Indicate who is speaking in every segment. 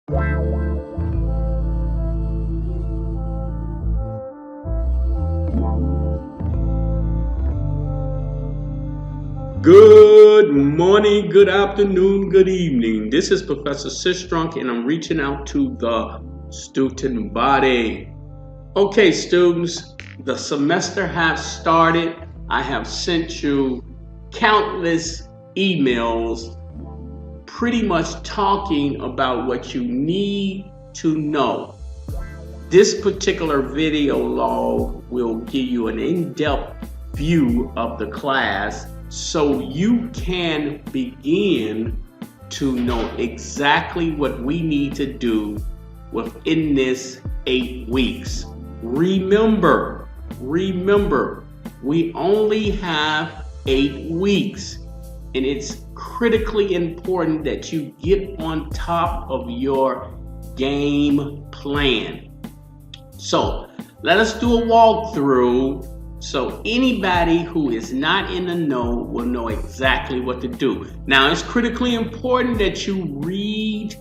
Speaker 1: Good morning, good afternoon, good evening. This is Professor Sistrunk, and I'm reaching out to the student body. Okay, students, the semester has started. I have sent you countless emails pretty much talking about what you need to know. This particular video log will give you an in-depth view of the class so you can begin to know exactly what we need to do within this 8 weeks. Remember, we only have 8 weeks, and it's critically important that you get on top of your game plan. So let us do a walkthrough so anybody who is not in the know will know exactly what to do. Now, it's critically important that you read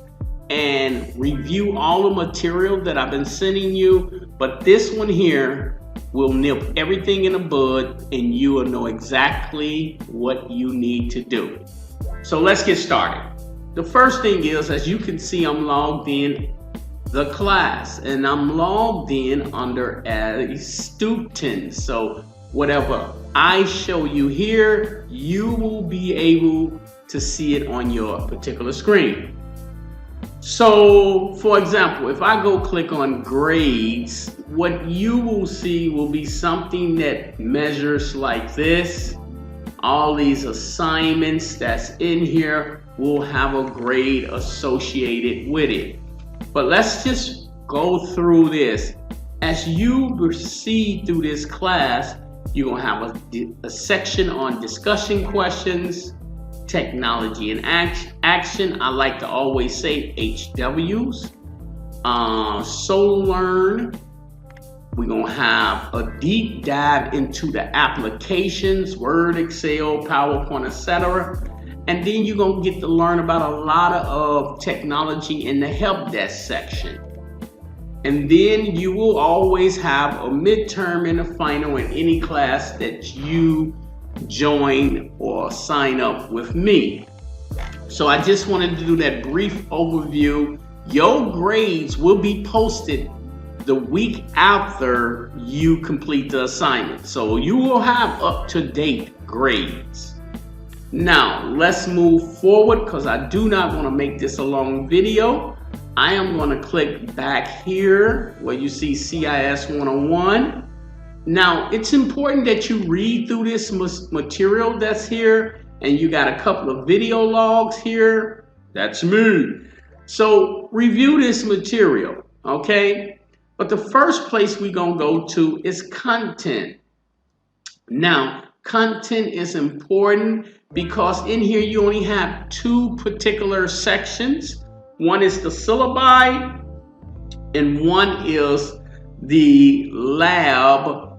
Speaker 1: and review all the material that I've been sending you, but this one here will nip everything in the bud and you will know exactly what you need to do. So let's get started. The first thing is, as you can see, I'm logged in the class, and I'm logged in under a student. So whatever I show you here, you will be able to see it on your particular screen. So for example, if I go click on grades, what you will see will be something that measures like this. All these assignments that's in here will have a grade associated with it. But let's just go through this. As you proceed through this class, you're going to have a section on discussion questions, technology and action. I like to always say HWs. Soul Learn. We're going to have a deep dive into the applications, Word, Excel, PowerPoint, etc. And then you're going to get to learn about a lot of technology in the help desk section. And then you will always have a midterm and a final in any class that you join or sign up with me. So I just wanted to do that brief overview. Your grades will be posted the week after you complete the assignment. So you will have up-to-date grades. Now, let's move forward because I do not want to make this a long video. I am going to click back here where you see CIS 101. Now, it's important that you read through this material that's here, and you got a couple of video logs here. That's me. So review this material, okay? But the first place we're going to go to is content. Now, content is important because in here you only have 2 particular sections. One is the syllabi and one is the lab,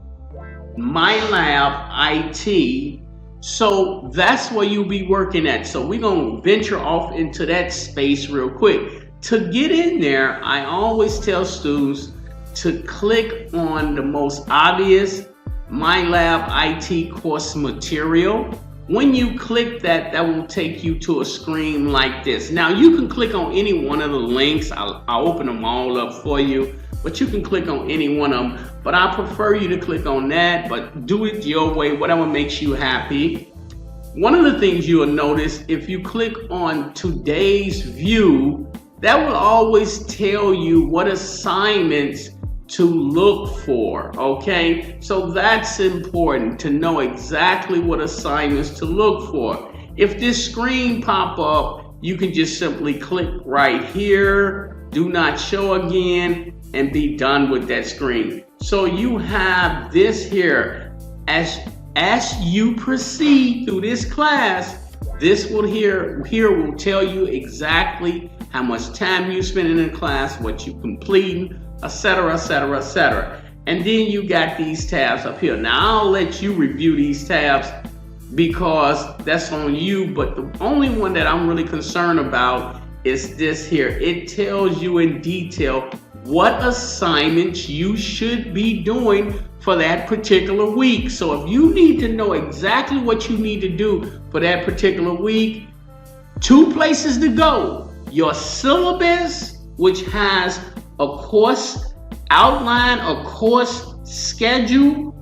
Speaker 1: my lab IT. So that's where you'll be working at. So we're going to venture off into that space real quick. To get in there, I always tell students to click on the most obvious My Lab IT course material. When you click that, that will take you to a screen like this. Now you can click on any one of the links. I'll open them all up for you, but you can click on any one of them. But I prefer you to click on that, but do it your way, whatever makes you happy. One of the things you will notice, if you click on today's view, that will always tell you what assignments to look for, okay? So that's important to know exactly what assignments to look for. If this screen pop up, you can just simply click right here, do not show again, and be done with that screen. So you have this here. As you proceed through this class, this will here will tell you exactly how much time you spend in the class, what you complete, etc., etc., etc. And then you got these tabs up here. Now I'll let you review these tabs because that's on you, but the only one that I'm really concerned about is this here. It tells you in detail what assignments you should be doing for that particular week. So if you need to know exactly what you need to do for that particular week, 2 places to go. Your syllabus, which has a course outline, a course schedule,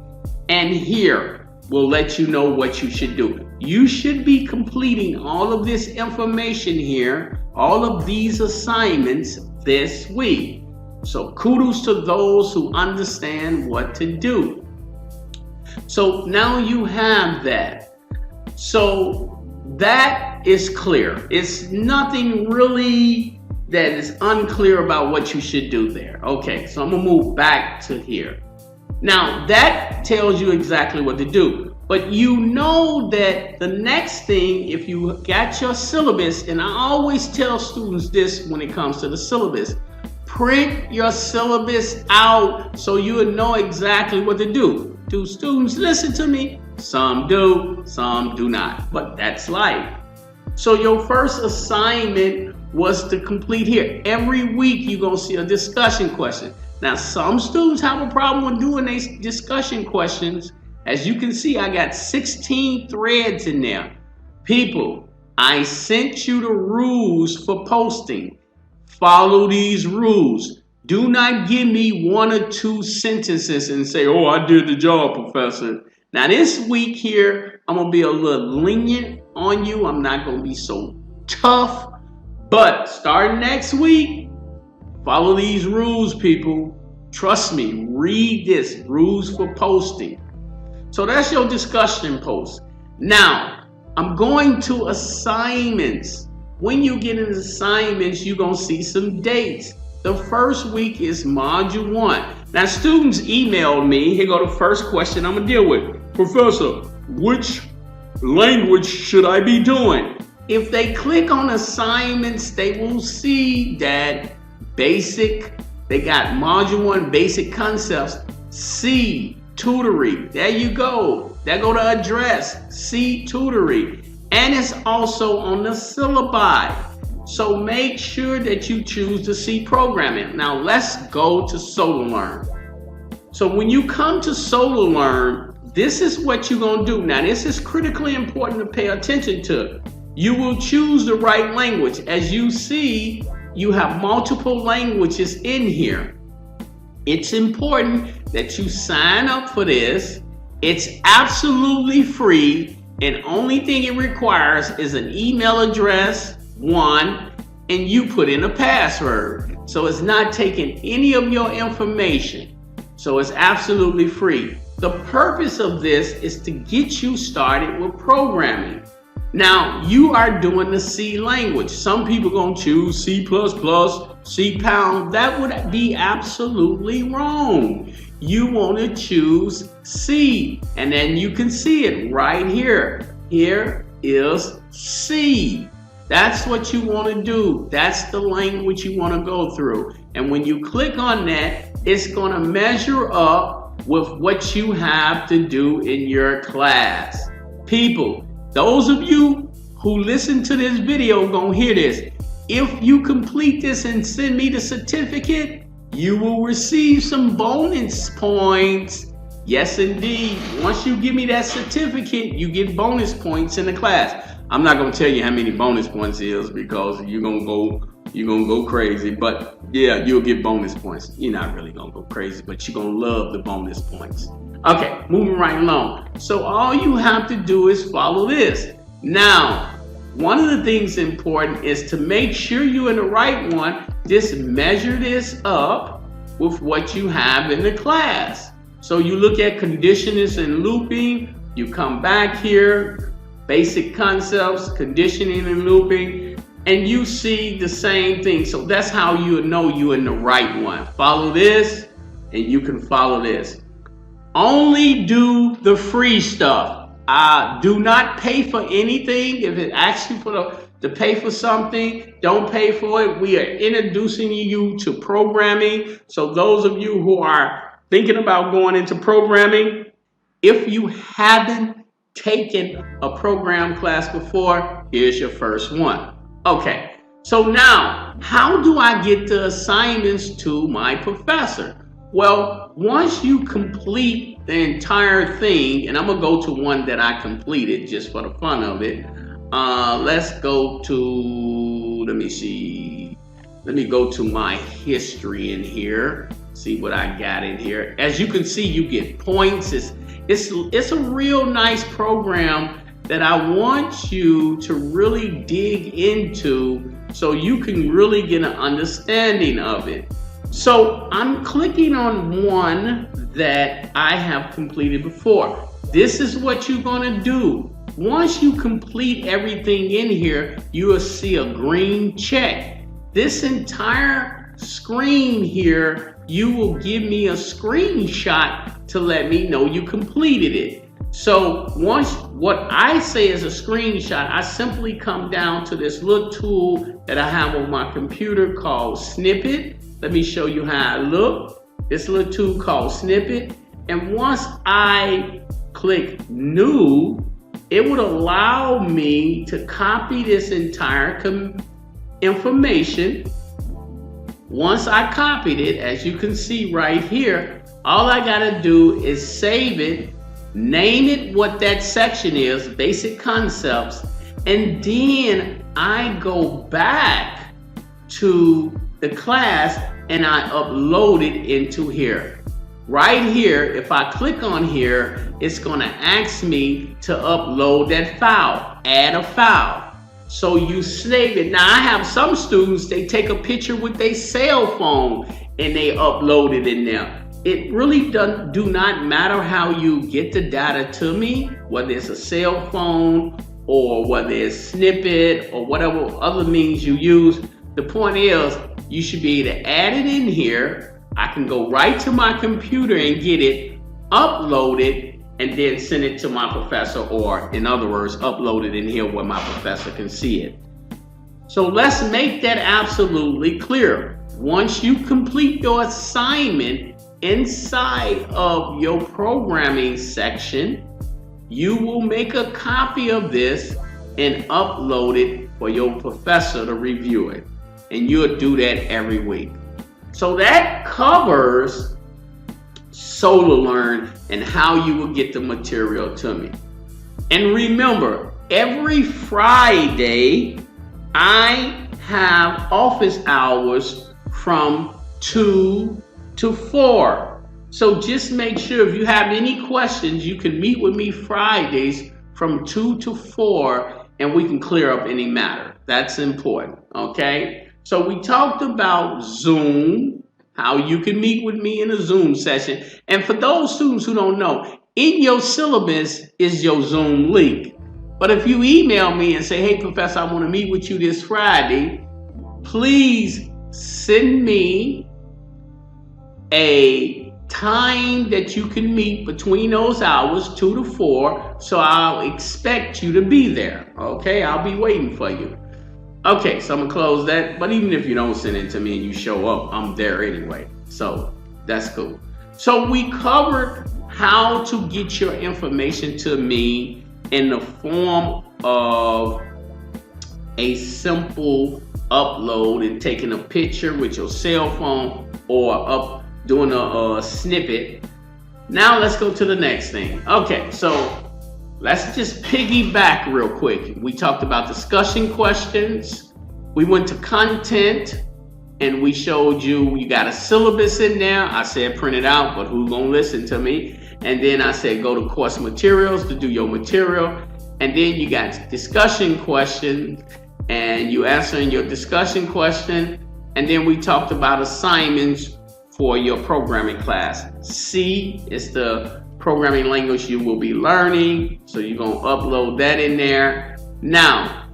Speaker 1: and here will let you know what you should do. You should be completing all of this information here, all of these assignments this week. So kudos to those who understand what to do. So now you have that. So that is clear. It's nothing really that is unclear about what you should do there. Okay, so I'm gonna move back to here. Now that tells you exactly what to do. But you know that the next thing, if you got your syllabus, and I always tell students this when it comes to the syllabus, print your syllabus out so you will know exactly what to do. Do students listen to me? Some do, some do not, but that's life. So your first assignment was to complete here. Every week you're gonna see a discussion question. Now some students have a problem with doing these discussion questions. As you can see, I got 16 threads in there. People, I sent you the rules for posting. Follow these rules. Do not give me 1 or 2 sentences and say, oh, I did the job, professor. Now this week here, I'm going to be a little lenient on you. I'm not going to be so tough. But starting next week, follow these rules, people. Trust me, read this, rules for posting. So that's your discussion post. Now, I'm going to assignments. When you get into assignments, you're going to see some dates. The first week is module 1. Now, students emailed me. Here go the first question I'm going to deal with. Professor, which language should I be doing? If they click on assignments, they will see that they got module 1, basic concepts, C, tutoring. There you go. There go the address, C, tutoring. And it's also on the syllabi. So make sure that you choose the C programming. Now let's go to Solo Learn. So when you come to Solo Learn, this is what you're going to do. Now this is critically important to pay attention to. You will choose the right language. As you see, you have multiple languages in here. It's important that you sign up for this. It's absolutely free. And only thing it requires is an email address, 1, and you put in a password. So it's not taking any of your information. So it's absolutely free. The purpose of this is to get you started with programming. Now, you are doing the C language. Some people gonna choose C++, C pound. That would be absolutely wrong. You want to choose C, and then you can see it right here. Here is C. That's what you want to do. That's the language you want to go through. And when you click on that, it's going to measure up with what you have to do in your class. People, those of you who listen to this video are going to hear this. If you complete this and send me the certificate, you will receive some bonus points. Yes, indeed. Once you give me that certificate, you get bonus points in the class. I'm not going to tell you how many bonus points is because you're going to go crazy. But yeah, you'll get bonus points. You're not really going to go crazy, but you're going to love the bonus points. Okay, moving right along. So all you have to do is follow this. Now, one of the things important is to make sure you're in the right one. Just measure this up with what you have in the class. So you look at conditioners and looping. You come back here, basic concepts, conditioning and looping, and you see the same thing. So that's how you know you're in the right one. Follow this, and you can follow this. Only do the free stuff. Do not pay for anything. If it asks you to pay for something, don't pay for it. We are introducing you to programming. So those of you who are thinking about going into programming, if you haven't taken a program class before, here's your first one. Okay, So now, how do I get the assignments to my professor? Well, once you complete the entire thing, and I'm gonna go to one that I completed just for the fun of it. Let's go to, let me see. Let me go to my history in here. See what I got in here. As you can see, you get points. It's a real nice program that I want you to really dig into so you can really get an understanding of it. So I'm clicking on one that I have completed before. This is what you're gonna do. Once you complete everything in here, you will see a green check. This entire screen here, you will give me a screenshot to let me know you completed it. So once, what I say is a screenshot, I simply come down to this little tool that I have on my computer called Snippet. Let me show you how I look. This little tool called Snippet. And once I click New, it would allow me to copy this entire information. Once I copied it, as you can see right here, all I gotta do is save it, name it what that section is, basic concepts, and then I go back to the class and I upload it into here. Right here, if I click on here, it's gonna ask me to upload that file, add a file. So you save it. Now I have some students, they take a picture with their cell phone and they upload it in there. It really do not matter how you get the data to me, whether it's a cell phone or whether it's Snippet or whatever other means you use. The point is, you should be able to add it in here. I can go right to my computer and get it, upload it, and then send it to my professor, or in other words, upload it in here where my professor can see it. So let's make that absolutely clear. Once you complete your assignment inside of your programming section, you will make a copy of this and upload it for your professor to review it. And you'll do that every week. So that covers SolarLearn and how you will get the material to me. And remember, every Friday, I have office hours from 2 to 4. So just make sure if you have any questions, you can meet with me Fridays from 2 to 4 and we can clear up any matter. That's important, okay? So we talked about Zoom, how you can meet with me in a Zoom session. And for those students who don't know, in your syllabus is your Zoom link. But if you email me and say, hey, Professor, I want to meet with you this Friday, please send me a time that you can meet between those hours, 2 to 4, so I'll expect you to be there, okay? I'll be waiting for you. Okay, so I'm gonna close that, but even if you don't send it to me and you show up, I'm there anyway, so that's cool. So we covered how to get your information to me in the form of a simple upload and taking a picture with your cell phone or doing a snippet. Now let's go to the next thing. Okay, so let's just piggyback real quick. We talked about discussion questions. We went to content and we showed you got a syllabus in there. I said print it out, but who's gonna listen to me? And then I said go to course materials to do your material. And then you got discussion questions and you answering your discussion question. And then we talked about assignments for your programming class. C is the programming language you will be learning. So you're gonna upload that in there. Now,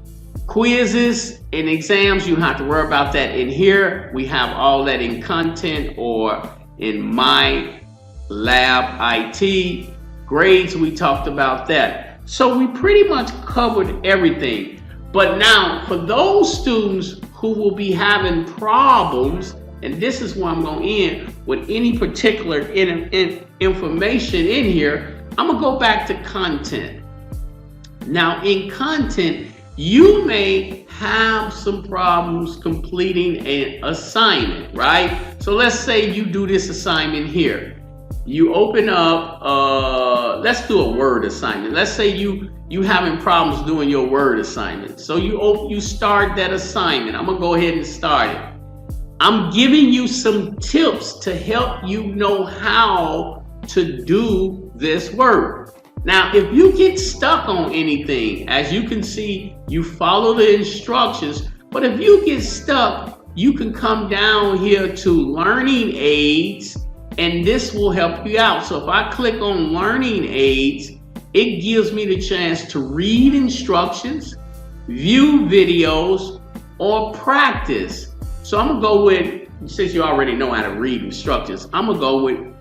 Speaker 1: quizzes and exams, you don't have to worry about that in here. We have all that in content or in my lab IT. Grades, we talked about that. So we pretty much covered everything. But now for those students who will be having problems, and this is where I'm going to end with any particular information in here, I'm going to go back to content. Now in content, You may have some problems completing an assignment, right? So let's say you do this assignment here. You open up, let's do a word assignment. Let's say you having problems doing your word assignment. So you start that assignment. I'm gonna go ahead and start it. I'm giving you some tips to help you know how to do this work. Now, if you get stuck on anything, as you can see, you follow the instructions, but if you get stuck, you can come down here to Learning Aids, and this will help you out. So if I click on Learning Aids, it gives me the chance to read instructions, view videos, or practice. So I'm gonna go with, since you already know how to read instructions, I'm gonna go with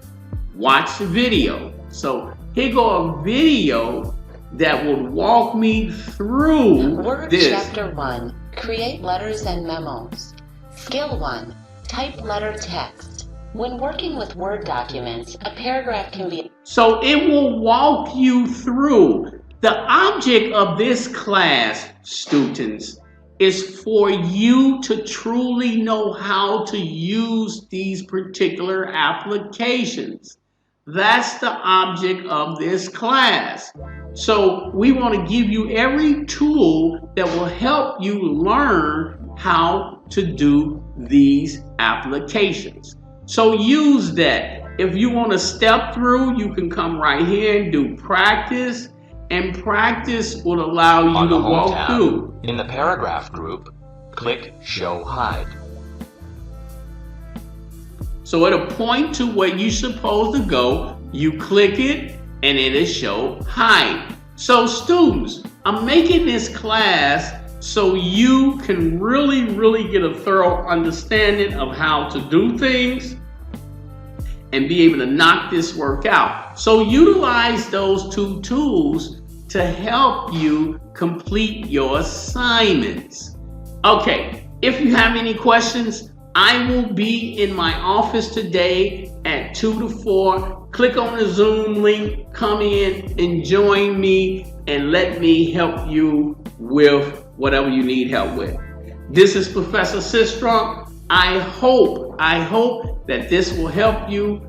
Speaker 1: watch the video. So here go a video that would walk me through
Speaker 2: Word
Speaker 1: this.
Speaker 2: Chapter 1, Create Letters and Memos. Skill 1, Type letter text. When working with Word documents, a paragraph can be...
Speaker 1: So it will walk you through. The object of this class, students, is for you to truly know how to use these particular applications. That's the object of this class. So we want to give you every tool that will help you learn how to do these applications. So use that. If you want to step through, you can come right here and do practice, and practice will allow you to walk through.
Speaker 3: In the paragraph group, click Show Hide.
Speaker 1: So it'll point to where you're supposed to go. You click it and it'll show hide. So students, I'm making this class so you can really get a thorough understanding of how to do things and be able to knock this work out. So utilize those two tools to help you complete your assignments. Okay, if you have any questions, I will be in my office today at 2 to 4. Click on the Zoom link, come in and join me and let me help you with whatever you need help with. This is Professor Sistrunk. I hope that this will help you